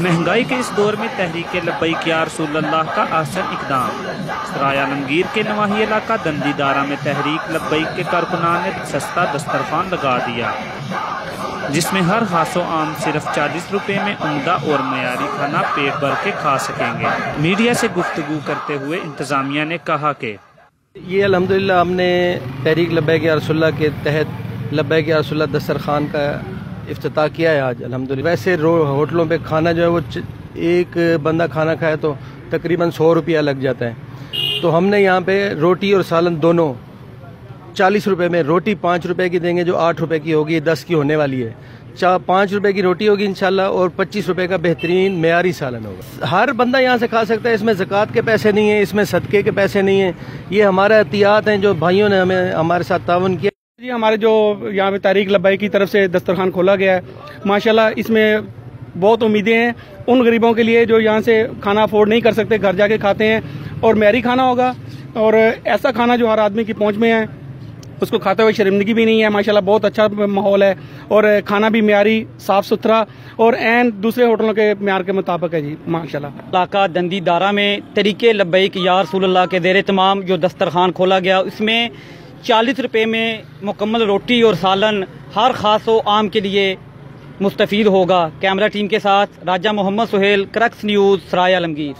महंगाई के इस दौर में तहरीक लब्बैक या रसूलल्लाह का आसन इकदाम। सराय आलमगीर के नवाही इलाका दंदीदारा में तहरीक लब्बैक के कारकुनान ने सस्ता दस्तरखान लगा दिया, जिसमें हर खासो आम सिर्फ 40 रुपए में उम्दा और मयारी खाना पेट भर के खा सकेंगे। मीडिया से गुफ्तगू करते हुए इंतजामिया ने कहा कि ये अल्हम्दुलिल्लाह हमने तहरीक लब्बैक या रसूलल्लाह के तहत लब्बैक या रसूलल्लाह दस्तरखान का इफ्तिताह किया है आज अल्हम्दुलिल्लाह। वैसे होटलों पे खाना जो है वो एक बंदा खाना खाए तो तकरीबन 100 रुपया लग जाता है, तो हमने यहाँ पे रोटी और सालन दोनों 40 रुपए में, रोटी 5 रुपए की देंगे जो 8 रुपए की होगी, 10 की होने वाली है। 5 रुपए की रोटी होगी इंशाल्लाह और 25 रुपए का बेहतरीन मेयारी सालन होगा। हर बंदा यहाँ से खा सकता है, इसमें ज़कात के पैसे नहीं है, इसमें सदक़े के पैसे नहीं है, ये हमारा एहतियात हैं जो भाइयों ने हमें हमारे साथ ताउन किया। जी हमारे जो यहाँ पे तहरीक लब्बैक की तरफ से दस्तरखान खोला गया है, माशाल्लाह इसमें बहुत उम्मीदें हैं उन गरीबों के लिए जो यहाँ से खाना अफोर्ड नहीं कर सकते, घर जाके खाते हैं, और मेयारी खाना होगा और ऐसा खाना जो हर आदमी की पहुँच में है, उसको खाते हुए शर्मिंदगी भी नहीं है। माशाल्लाह बहुत अच्छा माहौल है और खाना भी मेयारी, साफ सुथरा और एन दूसरे होटलों के मेयार के मुताबिक है जी माशाल्लाह। इलाका दंदीदारा में तहरीक लब्बैक या रसूलल्लाह के ज़ेर तमाम जो दस्तरखान खोला गया, इसमें 40 रुपए में मुकम्मल रोटी और सालन हर खास व आम के लिए मुस्तफ़ीद होगा। कैमरा टीम के साथ राजा मोहम्मद सुहेल, क्रक्स न्यूज़, सराय आलमगीर।